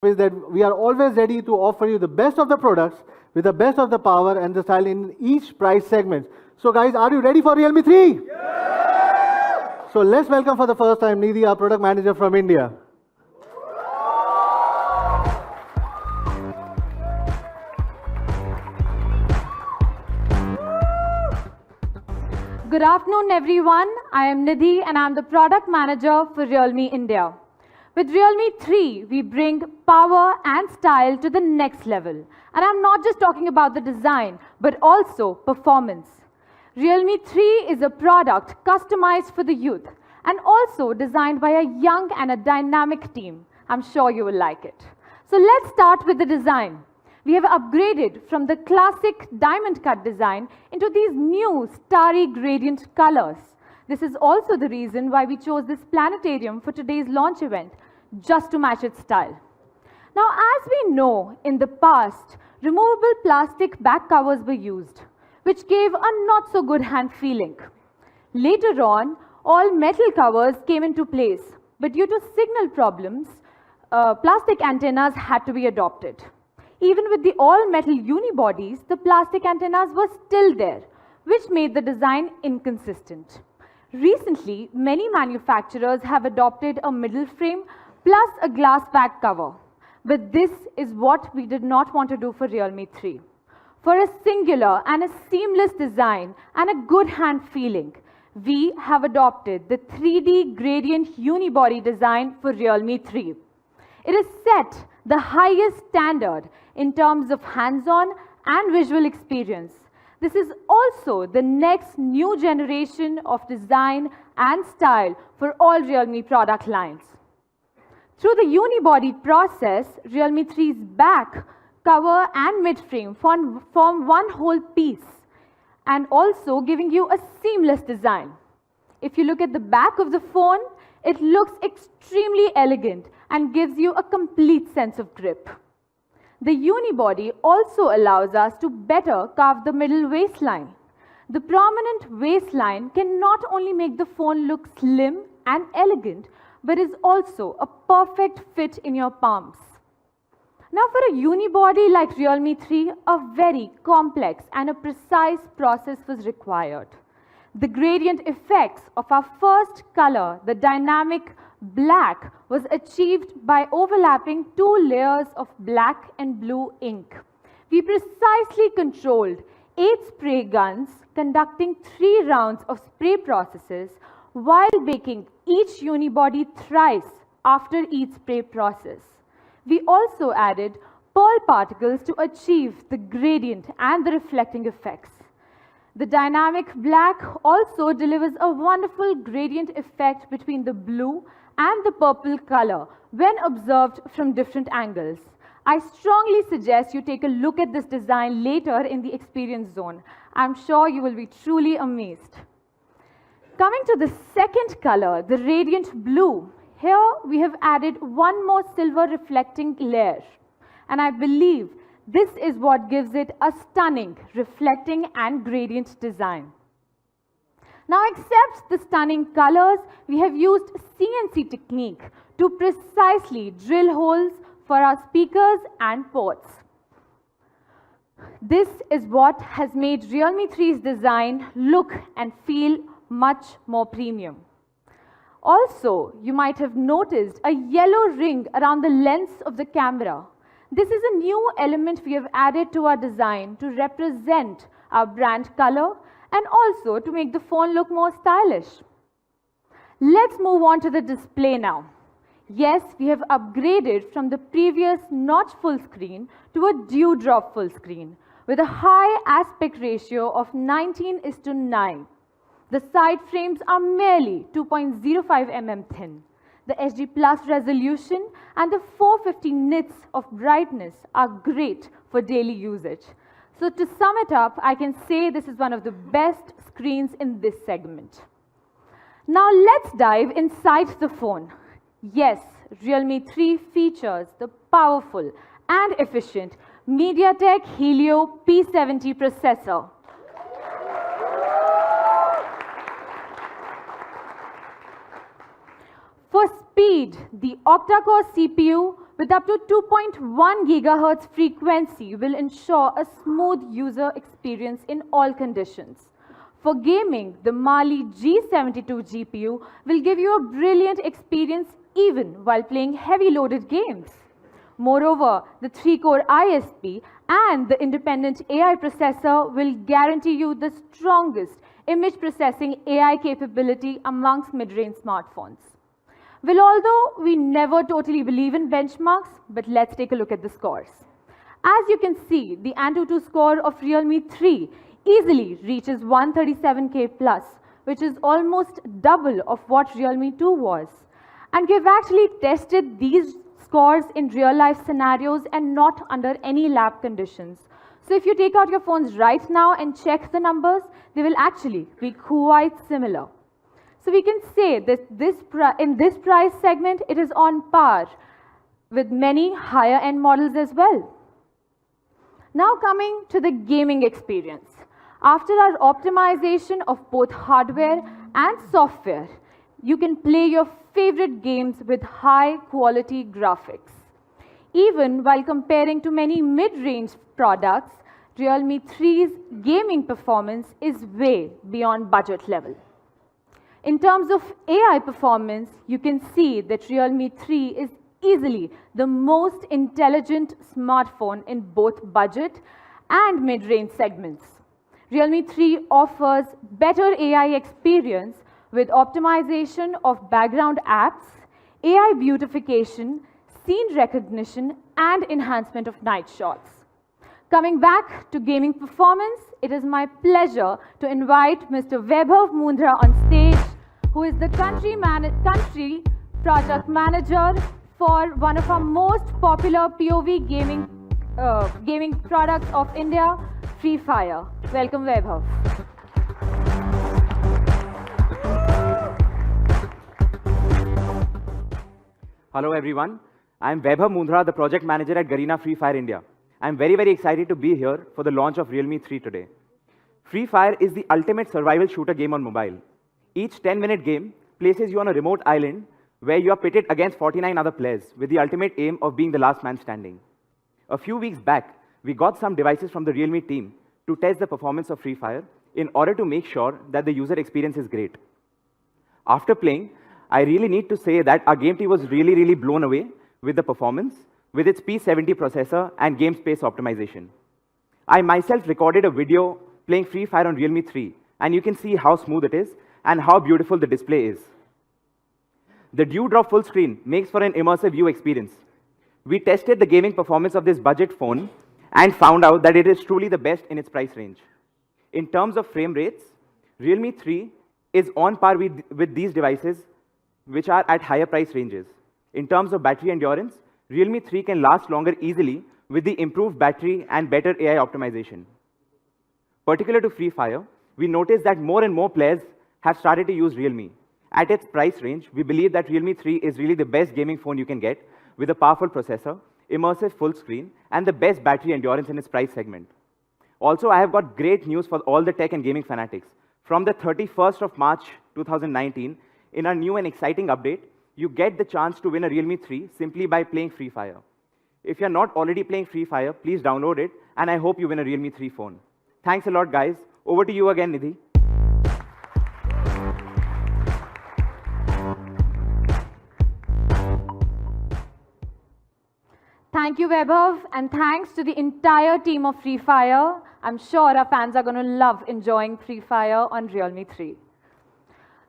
is that we are always ready to offer you the best of the products with the best of the power and the style in each price segment. So guys, are you ready for Realme 3? Yeah! So let's welcome for the first time Nidhi, our product manager from India. Good afternoon, everyone. I am Nidhi and I'm the product manager for Realme India. With Realme 3, we bring power and style to the next level. And I'm not just talking about the design, but also performance. Realme 3 is a product customized for the youth and also designed by a young and a dynamic team. I'm sure you will like it. So let's start with the design. We have upgraded from the classic diamond cut design into these new starry gradient colors. This is also the reason why we chose this planetarium for today's launch event, just to match its style. Now, as we know, in the past, removable plastic back covers were used, which gave a not so good hand feeling. Later on, all metal covers came into place, but due to signal problems, plastic antennas had to be adopted. Even with the all-metal unibodies, the plastic antennas were still there, which made the design inconsistent. Recently, many manufacturers have adopted a middle frame plus a glass back cover. But this is what we did not want to do for Realme 3. For a singular and a seamless design and a good hand feeling, we have adopted the 3D gradient unibody design for Realme 3. It is set the highest standard in terms of hands-on and visual experience. This is also the next new generation of design and style for all Realme product lines. Through the unibody process, Realme 3's back, cover and mid-frame form one whole piece and also giving you a seamless design. If you look at the back of the phone, it looks extremely elegant and gives you a complete sense of grip. The unibody also allows us to better carve the middle waistline. The prominent waistline can not only make the phone look slim and elegant, but is also a perfect fit in your palms. Now for a unibody like Realme 3, a very complex and a precise process was required. The gradient effects of our first color, the dynamic black, was achieved by overlapping 2 layers of black and blue ink. We precisely controlled 8 spray guns conducting 3 rounds of spray processes while baking each unibody thrice after each spray process. We also added pearl particles to achieve the gradient and the reflecting effects. The dynamic black also delivers a wonderful gradient effect between the blue and the purple color when observed from different angles. I strongly suggest you take a look at this design later in the experience zone. I'm sure you will be truly amazed. Coming to the second color, the radiant blue, here we have added one more silver reflecting layer. And I believe this is what gives it a stunning reflecting and gradient design. Now, except the stunning colors, we have used CNC technique to precisely drill holes for our speakers and ports. This is what has made Realme 3's design look and feel much more premium. Also, you might have noticed a yellow ring around the lens of the camera. This is a new element we have added to our design to represent our brand color and also to make the phone look more stylish. Let's move on to the display now. Yes, we have upgraded from the previous notch full screen to a dewdrop full screen with a high aspect ratio of 19:9. The side frames are merely 2.05 mm thin. The HD Plus resolution and the 450 nits of brightness are great for daily usage. So to sum it up, I can say this is one of the best screens in this segment. Now let's dive inside the phone. Yes, Realme 3 features the powerful and efficient MediaTek Helio P70 processor. For speed, the octa-core CPU with up to 2.1 gigahertz frequency will ensure a smooth user experience in all conditions. For gaming, the Mali G72 GPU will give you a brilliant experience even while playing heavy loaded games. Moreover, the 3-core ISP and the independent AI processor will guarantee you the strongest image processing AI capability amongst mid-range smartphones. Well, although we never totally believe in benchmarks, but let's take a look at the scores. As you can see, the Antutu score of Realme 3 easily reaches 137K plus, which is almost double of what Realme 2 was. And we've actually tested these scores in real-life scenarios and not under any lab conditions. So if you take out your phones right now and check the numbers, they will actually be quite similar. So we can say that in this price segment, it is on par with many higher-end models as well. Now coming to the gaming experience. After our optimization of both hardware and software, you can play your favorite games with high-quality graphics. Even while comparing to many mid-range products, Realme 3's gaming performance is way beyond budget level. In terms of AI performance, you can see that Realme 3 is easily the most intelligent smartphone in both budget and mid-range segments. Realme 3 offers better AI experience with optimization of background apps, AI beautification, scene recognition, and enhancement of night shots. Coming back to gaming performance, it is my pleasure to invite Mr. Vaibhav Mundhra on stage, who is the country project manager for one of our most popular POV gaming products of India, Free Fire. Welcome, Vaibhav. Hello everyone, I am Vaibhav Mundhra, the project manager at Garena Free Fire India. I am very excited to be here for the launch of Realme 3 today. Free Fire is the ultimate survival shooter game on mobile. Each 10-minute game places you on a remote island where you are pitted against 49 other players with the ultimate aim of being the last man standing. A few weeks back, we got some devices from the Realme team to test the performance of Free Fire in order to make sure that the user experience is great. After playing, I really need to say that our game team was really blown away with the performance, with its P70 processor and game space optimization. I myself recorded a video playing Free Fire on Realme 3, and you can see how smooth it is and how beautiful the display is. The Dewdrop full screen makes for an immersive view experience. We tested the gaming performance of this budget phone and found out that it is truly the best in its price range. In terms of frame rates, Realme 3 is on par with these devices which are at higher price ranges. In terms of battery endurance, Realme 3 can last longer easily with the improved battery and better AI optimization. Particular to Free Fire, we noticed that more and more players have started to use Realme. At its price range, we believe that Realme 3 is really the best gaming phone you can get with a powerful processor, immersive full screen, and the best battery endurance in its price segment. Also, I have got great news for all the tech and gaming fanatics. From the 31st of March 2019, in our new and exciting update, you get the chance to win a Realme 3 simply by playing Free Fire. If you're not already playing Free Fire, please download it, and I hope you win a Realme 3 phone. Thanks a lot, guys. Over to you again, Nidhi. Thank you, Vaibhav, and thanks to the entire team of Free Fire. I'm sure our fans are going to love enjoying Free Fire on Realme 3.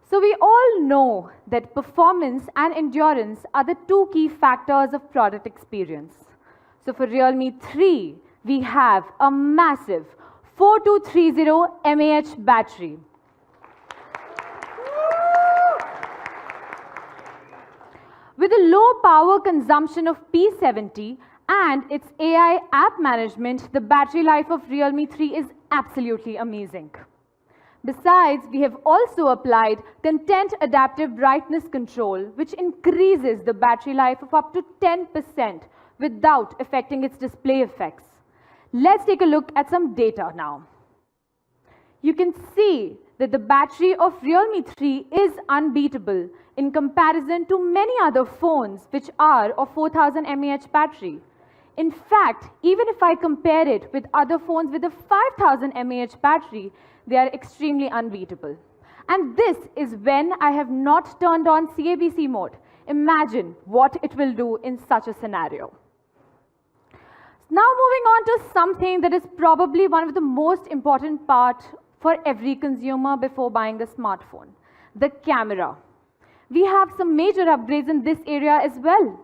So we all know that performance and endurance are the two key factors of product experience. So for Realme 3, we have a massive 4230 mAh battery. With a low power consumption of P70 and its AI app management, the battery life of Realme 3 is absolutely amazing. Besides, we have also applied content adaptive brightness control, which increases the battery life of up to 10% without affecting its display effects. Let's take a look at some data now. You can see that the battery of RealMe 3 is unbeatable in comparison to many other phones which are of 4000 mAh battery. In fact, even if I compare it with other phones with a 5000 mAh battery, they are extremely unbeatable. And this is when I have not turned on CABC mode. Imagine what it will do in such a scenario. Now moving on to something that is probably one of the most important parts for every consumer before buying a smartphone, the camera. We have some major upgrades in this area as well.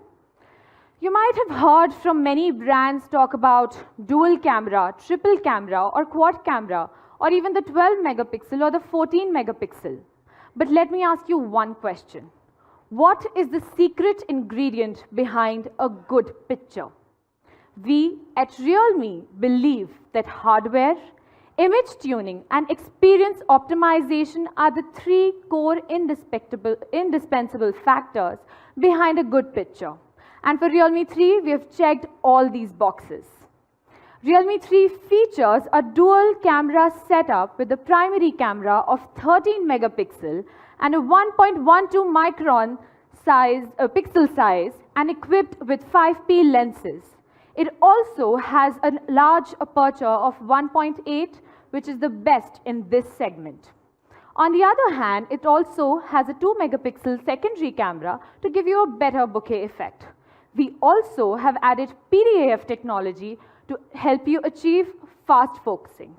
You might have heard from many brands talk about dual camera, triple camera, or quad camera, or even the 12 megapixel or the 14 megapixel. But let me ask you one question. What is the secret ingredient behind a good picture? We at RealMe believe that hardware, image tuning, and experience optimization are the three core indispensable factors behind a good picture. And for RealMe 3, we have checked all these boxes. RealMe 3 features a dual camera setup with a primary camera of 13 megapixel and a 1.12 micron pixel size and equipped with 5P lenses. It also has a large aperture of 1.8, which is the best in this segment. On the other hand, it also has a 2 megapixel secondary camera to give you a better bokeh effect. We also have added PDAF technology to help you achieve fast focusing.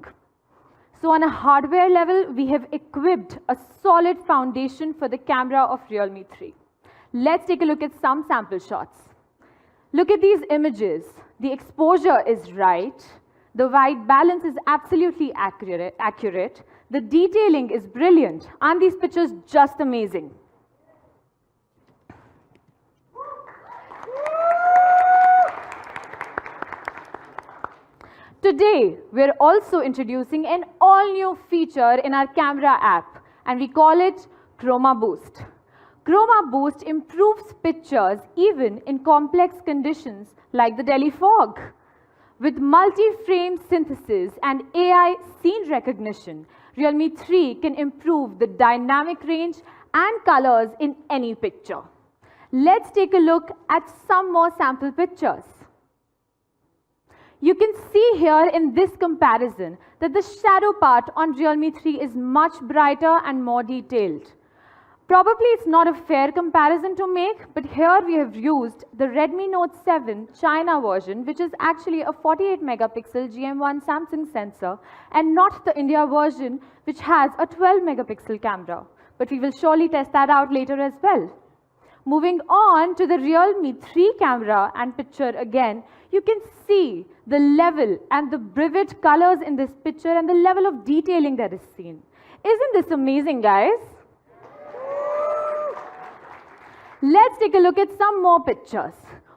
So on a hardware level, we have equipped a solid foundation for the camera of RealMe 3. Let's take a look at some sample shots. Look at these images. The exposure is right. The white balance is absolutely accurate. The detailing is brilliant. And these pictures just amazing. Today, we're also introducing an all-new feature in our camera app, and we call it Chroma Boost. Chroma Boost improves pictures even in complex conditions like the Delhi fog. With multi-frame synthesis and AI scene recognition, RealMe 3 can improve the dynamic range and colors in any picture. Let's take a look at some more sample pictures. You can see here in this comparison that the shadow part on RealMe 3 is much brighter and more detailed. Probably it's not a fair comparison to make, but here we have used the Redmi Note 7 China version, which is actually a 48 megapixel GM1 Samsung sensor, and not the India version, which has a 12 megapixel camera. But we will surely test that out later as well. Moving on to the RealMe 3 camera and picture again, you can see the level and the vivid colors in this picture and the level of detailing that is seen. Isn't this amazing, guys? Let's take a look at some more pictures.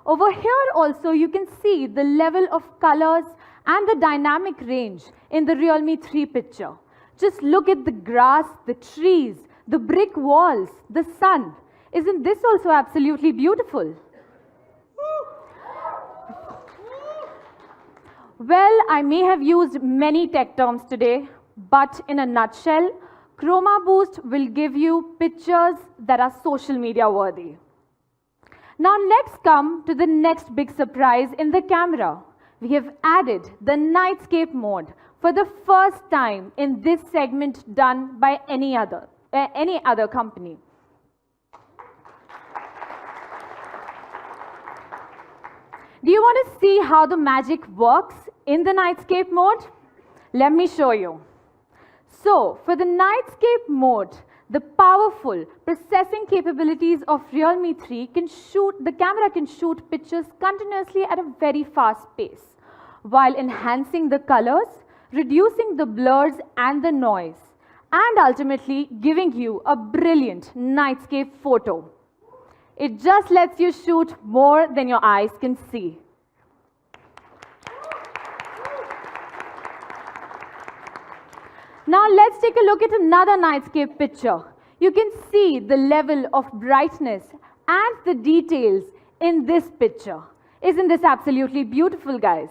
Over here also, you can see the level of colors and the dynamic range in the RealMe 3 picture. Just look at the grass, the trees, the brick walls, the sun. Isn't this also absolutely beautiful? Well, I may have used many tech terms today, but in a nutshell, Chroma Boost will give you pictures that are social media worthy. Now let's come to the next big surprise in the camera. We have added the nightscape mode for the first time in this segment done by any other company. Do you want to see how the magic works in the nightscape mode? Let me show you. So, for the nightscape mode, the powerful processing capabilities of RealMe 3 the camera can shoot pictures continuously at a very fast pace, while enhancing the colors, reducing the blurs and the noise, and ultimately giving you a brilliant nightscape photo. It just lets you shoot more than your eyes can see. Now let's take a look at another nightscape picture. You can see the level of brightness and the details in this picture. Isn't this absolutely beautiful, guys?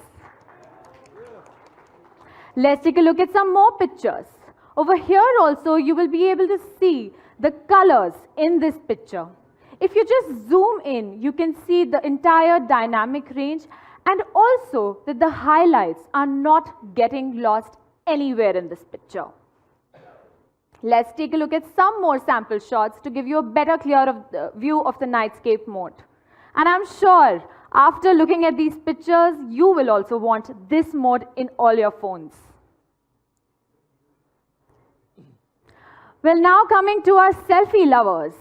Let's take a look at some more pictures. Over here also, you will be able to see the colors in this picture. If you just zoom in, you can see the entire dynamic range, and also that the highlights are not getting lost anywhere in this picture. Let's take a look at some more sample shots to give you a better view of the nightscape mode. And I'm sure after looking at these pictures, you will also want this mode in all your phones. Well, now coming to our selfie lovers.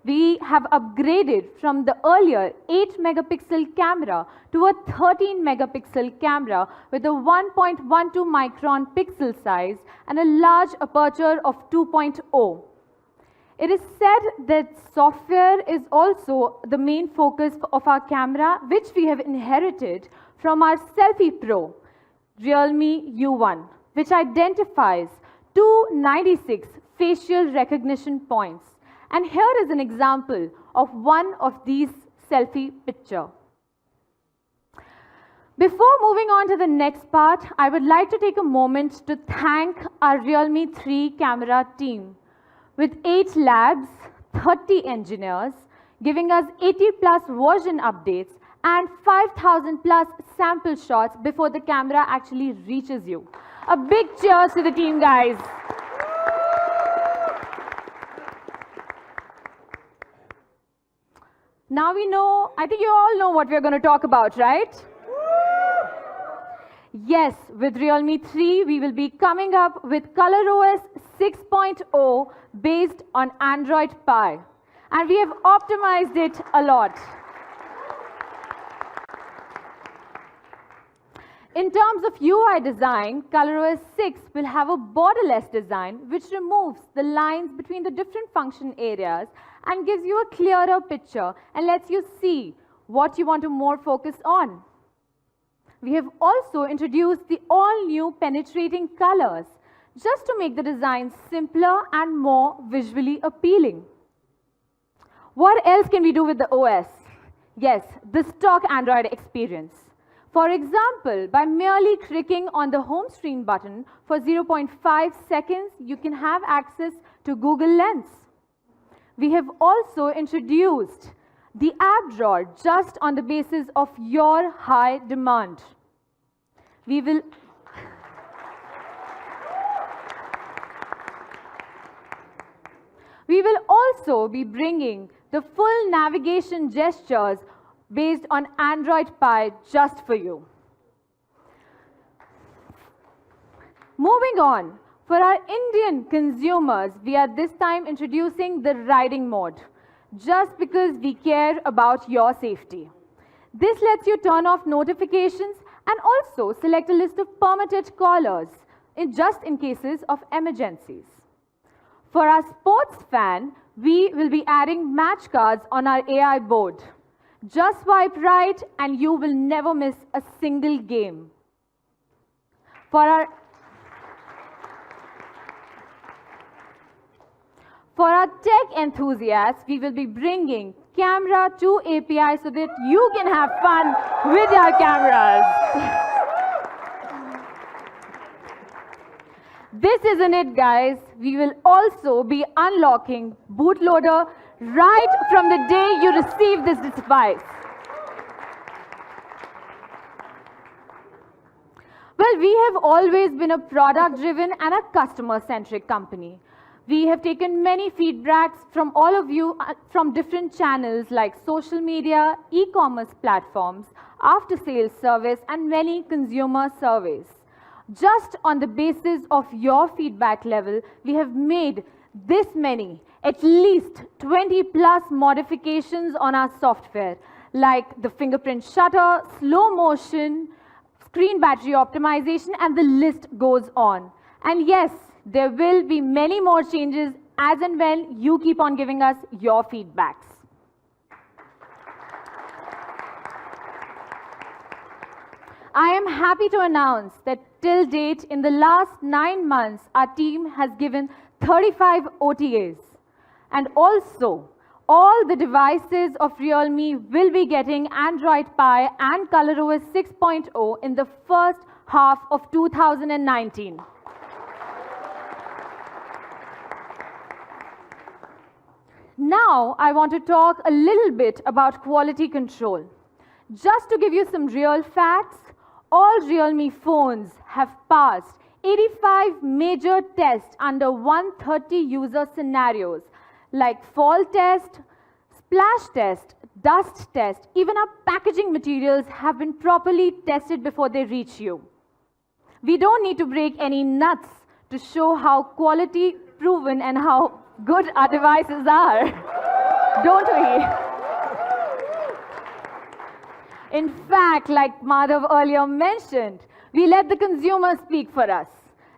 We have upgraded from the earlier 8 megapixel camera to a 13 megapixel camera with a 1.12 micron pixel size and a large aperture of 2.0. It is said that software is also the main focus of our camera, which we have inherited from our Selfie Pro, RealMe U1, which identifies 296 facial recognition points. And here is an example of one of these selfie pictures. Before moving on to the next part, I would like to take a moment to thank our RealMe 3 camera team. With 8 labs, 30 engineers, giving us 80 plus version updates and 5,000 plus sample shots before the camera actually reaches you. A big cheers to the team, guys. Now we know, I think you all know what we're going to talk about, right? Yes, with RealMe 3, we will be coming up with ColorOS 6.0 based on Android Pie. And we have optimized it a lot. In terms of UI design, ColorOS 6 will have a borderless design which removes the lines between the different function areas and gives you a clearer picture and lets you see what you want to more focus on. We have also introduced the all-new penetrating colors just to make the design simpler and more visually appealing. What else can we do with the OS? Yes, the stock Android experience. For example, by merely clicking on the home screen button for 0.5 seconds, you can have access to Google Lens. We have also introduced the app drawer just on the basis of your high demand. We will also be bringing the full navigation gestures based on Android Pie just for you. Moving on, for our Indian consumers, we are this time introducing the riding mode, just because we care about your safety. This lets you turn off notifications and also select a list of permitted callers, just in cases of emergencies. For our sports fan, we will be adding match cards on our AI board. Just swipe right and you will never miss a single game. For our tech enthusiasts, we will be bringing Camera 2 API so that you can have fun with your cameras. This isn't it, guys. We will also be unlocking bootloader right from the day you receive this device. Well, we have always been a product-driven and a customer-centric company. We have taken many feedbacks from all of you from different channels like social media, e-commerce platforms, after-sales service, and many consumer surveys. Just on the basis of your feedback level, we have made this many, at least 20 plus modifications on our software, like the fingerprint shutter, slow motion, screen battery optimization, and the list goes on. And yes, there will be many more changes as and when you keep on giving us your feedbacks. I am happy to announce that till date, in the last 9 months, our team has given 35 OTAs. And also, all the devices of RealMe will be getting Android Pie and ColorOS 6.0 in the first half of 2019. Now, I want to talk a little bit about quality control. Just to give you some real facts, all RealMe phones have passed 85 major tests under 130 user scenarios like fall test, splash test, dust test. Even our packaging materials have been properly tested before they reach you. We don't need to break any nuts to show how quality proven and how good our devices are, don't we? In fact, like Madhav earlier mentioned, we let the consumer speak for us.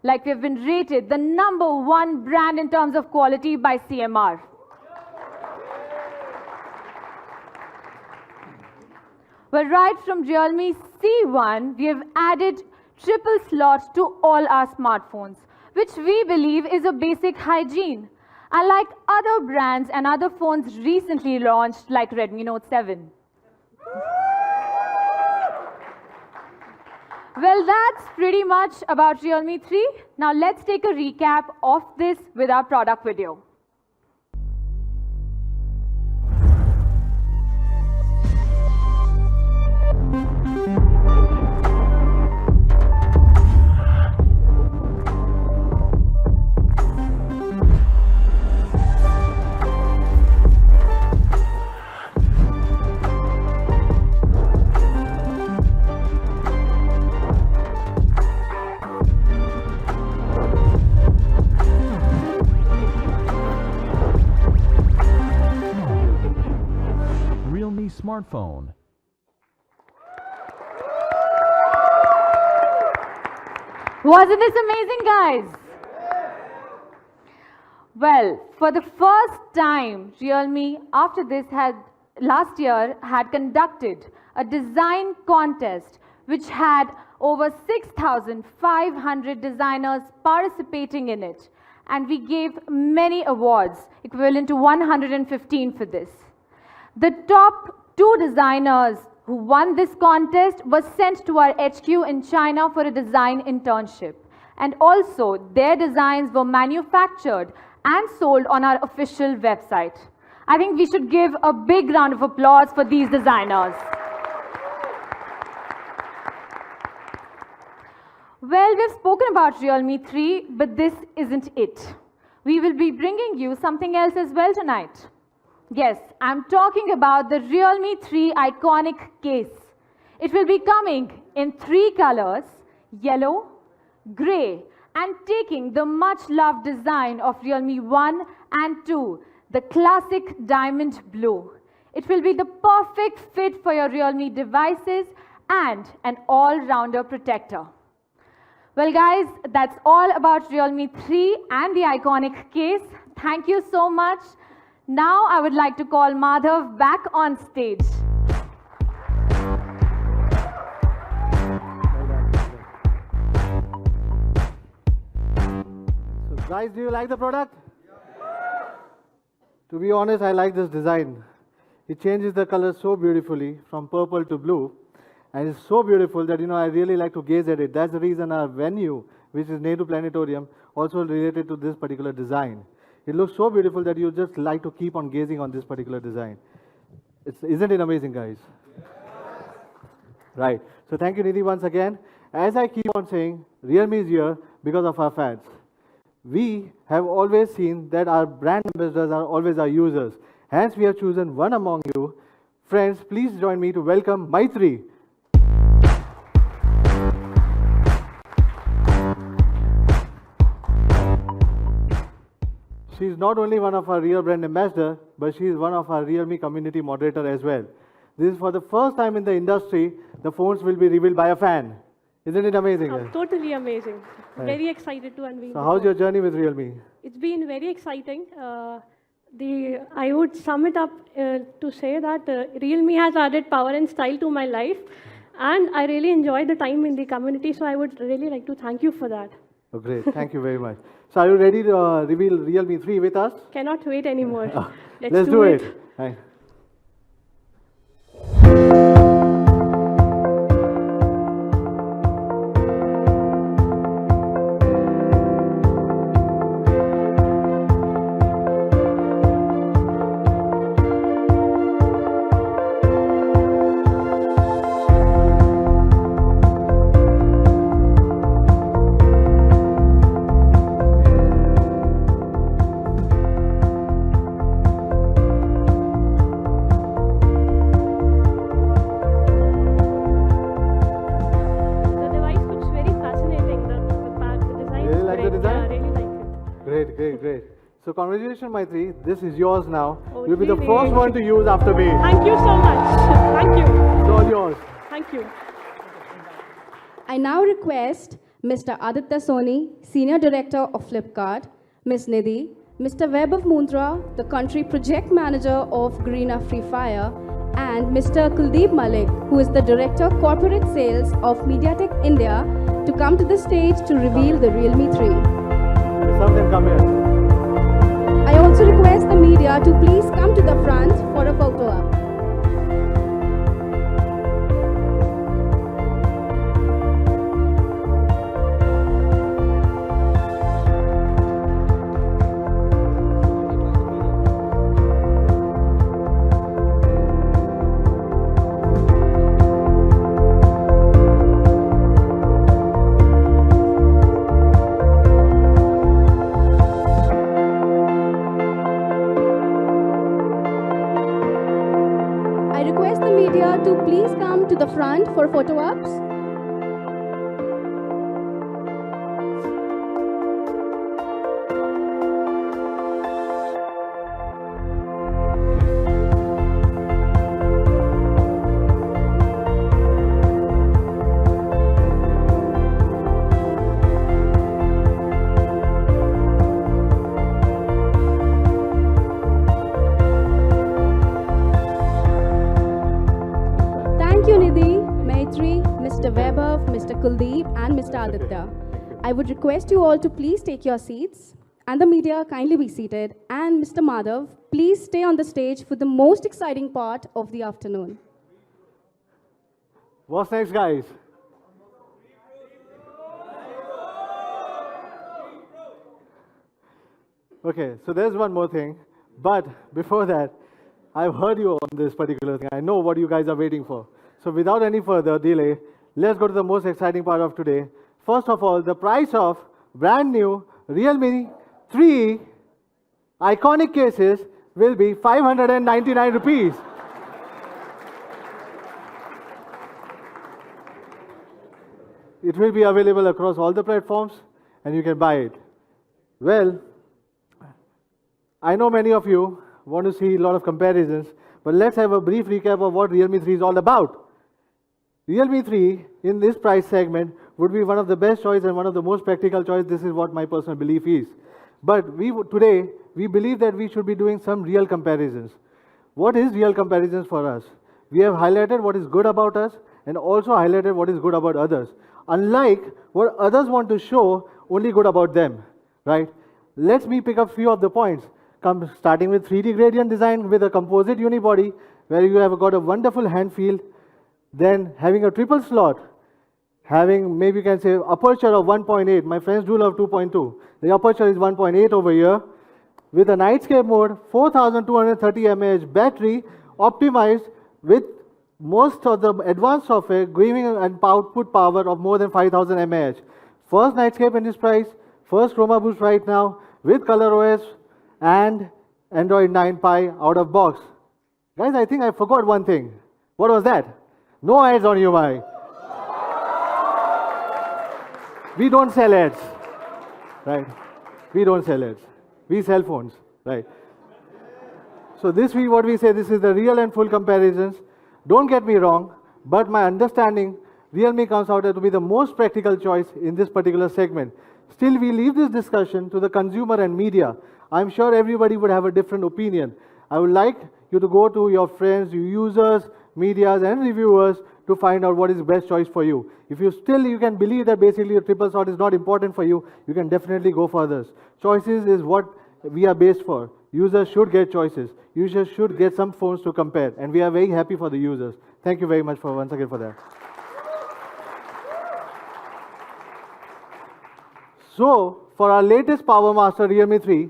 Like we've been rated the #1 brand in terms of quality by CMR. Well, right from RealMe C1, we have added triple slots to all our smartphones, which we believe is a basic hygiene, unlike other brands and other phones recently launched like Redmi Note 7. Well, that's pretty much about RealMe 3. Now let's take a recap of this with our product video. RealMe smartphone. Wasn't this amazing, guys? Well, for the first time, RealMe, after this, last year had conducted a design contest which had over 6,500 designers participating in it. And we gave many awards, equivalent to 115 for this. The top 2 designers who won this contest were sent to our HQ in China for a design internship. And also, their designs were manufactured and sold on our official website. I think we should give a big round of applause for these designers. Well, we've spoken about RealMe 3, but this isn't it. We will be bringing you something else as well tonight. Yes, I'm talking about the RealMe 3 iconic case. It will be coming in 3 colors, yellow, gray, and taking the much-loved design of RealMe 1 and 2, the classic diamond blue. It will be the perfect fit for your RealMe devices and an all-rounder protector. Well, guys, that's all about RealMe 3 and the iconic case. Thank you so much. Now I would like to call Madhav back on stage. So guys, do you like the product? To be honest, I like this design. It changes the color so beautifully from purple to blue. And it's so beautiful that, I really like to gaze at it. That's the reason our venue, which is Nehru Planetarium, also related to this particular design. It looks so beautiful that you just like to keep on gazing on this particular design. Isn't it amazing, guys? Right. So thank you, Nidhi, once again. As I keep on saying, RealMe is here because of our fans. We have always seen that our brand ambassadors are always our users. Hence, we have chosen one among you. Friends, please join me to welcome Maitri. She is not only one of our Real brand ambassador, but she is one of our RealMe community moderator as well. This is for the first time in the industry, the phones will be revealed by a fan. Isn't it amazing? Totally amazing. Right. Very excited to unveil. So how's your journey with RealMe? It's been very exciting. I would sum it up to say that RealMe has added power and style to my life, and I really enjoy the time in the community. So I would really like to thank you for that. Oh, great. Thank you very much. So are you ready to reveal RealMe 3 with us? Cannot wait anymore. Let's do it. Right. Great, great. So congratulations, Maitri. This is yours now. Oh, You'll be the really? first one to use after me. Thank you so much. Thank you. It's all yours. Thank you. I now request Mr. Aditya Soni, Senior Director of Flipkart, Ms. Nidhi, Mr. Webb of Mundra, the Country Project Manager of Garena Free Fire, and Mr. Kuldeep Malik, who is the Director Corporate Sales of MediaTek India, to come to the stage to reveal the RealMe 3. Some can come here. I also request the media to please come to the front for a photo op. I request the media to please come to the front for photo ops. Thank you, Nidhi, Maitri, Mr. Vaibhav, Mr. Kuldeep, and Mr. Aditya. I would request you all to please take your seats, and the media kindly be seated. And Mr. Madhav, please stay on the stage for the most exciting part of the afternoon. What's next, guys? Okay, so there's one more thing. But before that, I've heard you on this particular thing. I know what you guys are waiting for. So without any further delay, let's go to the most exciting part of today. First of all, the price of brand new RealMe 3 iconic cases will be 599 rupees. It will be available across all the platforms and you can buy it. Well, I know many of you want to see a lot of comparisons, but let's have a brief recap of what RealMe 3 is all about. RealMe 3 in this price segment would be one of the best choice and one of the most practical choice. This is what my personal belief is. But today, we believe that we should be doing some real comparisons. What is real comparisons for us? We have highlighted what is good about us and also highlighted what is good about others. Unlike what others want to show only good about them, right? Let me pick up few of the points. Starting with 3D gradient design with a composite unibody, where you have got a wonderful hand feel, then having a triple slot, having maybe you can say aperture of 1.8. My friends do love 2.2. The aperture is 1.8 over here. With a nightscape mode, 4230 mAh battery, optimized with most of the advanced software, giving an output power of more than 5000 mAh. First nightscape in this price, first chroma boost right now, with ColorOS and Android 9 Pie out of box. Guys, I think I forgot one thing. What was that? No ads on UI. We don't sell ads, right? We don't sell ads. We sell phones, right? So this week what we say, this is the real and full comparisons. Don't get me wrong, but my understanding, RealMe comes out to be the most practical choice in this particular segment. Still, we leave this discussion to the consumer and media. I'm sure everybody would have a different opinion. I would like you to go to your friends, your users, medias, and reviewers to find out what is the best choice for you. If you can believe that basically a triple slot is not important for you, you can definitely go for others. Choices is what we are based for. Users should get choices. Users should get some phones to compare, and we are very happy for the users. Thank you very much for once again for that. So, for our latest Power Master RealMe 3,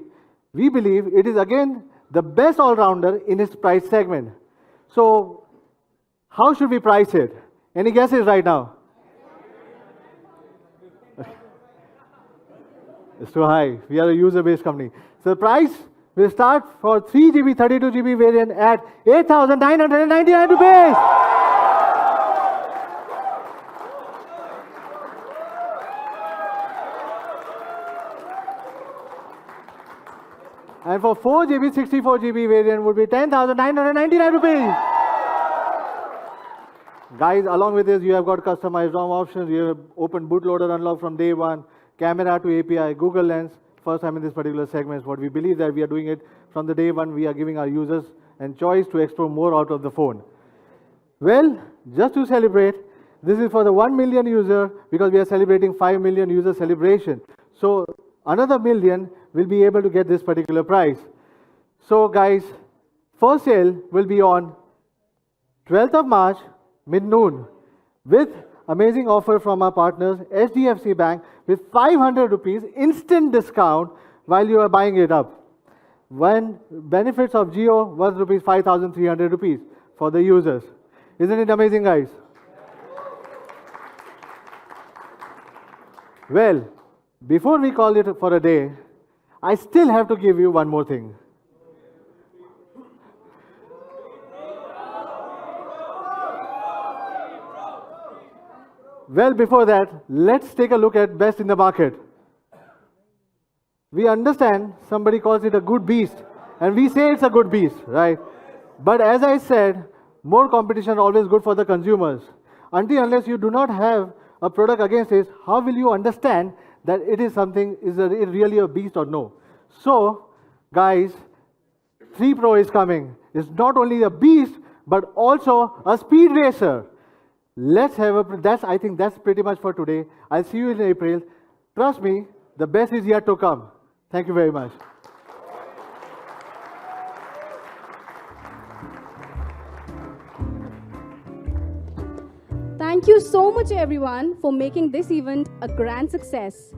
we believe it is again the best all-rounder in its price segment. So, how should we price it? Any guesses right now? It's too high. We are a user-based company. So the price will start for 3GB, 32GB variant at 8,999 rupees. And for 4GB, 64GB variant would be 10,999 rupees. Guys, along with this, you have got customized ROM options. You have open bootloader unlock from day one, camera to API, Google Lens. First time in this particular segment, what we believe that we are doing it from the day one. We are giving our users and choice to explore more out of the phone. Well, just to celebrate, this is for the 1 million user because we are celebrating 5 million user celebration. So another million will be able to get this particular price. So guys, first sale will be on 12th of March, mid-noon, with amazing offer from our partners, HDFC Bank, with 500 rupees instant discount while you are buying it up. When benefits of Jio was rupees 5,300 rupees for the users. Isn't it amazing, guys? Well, before we call it for a day, I still have to give you one more thing. Well, before that, let's take a look at best in the market. We understand somebody calls it a good beast, and we say it's a good beast, right? But as I said, more competition is always good for the consumers. Until unless you do not have a product against it, how will you understand that it is something, is it really a beast or no? So, guys, 3 Pro is coming. It's not only a beast, but also a speed racer. Let's have I think that's pretty much for today. I'll see you in April. Trust me, the best is yet to come. Thank you very much. Thank you so much, everyone, for making this event a grand success.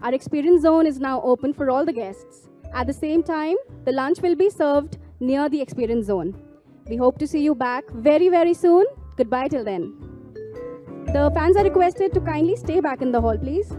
Our experience zone is now open for all the guests. At the same time, the lunch will be served near the experience zone. We hope to see you back very, very soon. Goodbye till then. The fans are requested to kindly stay back in the hall, please.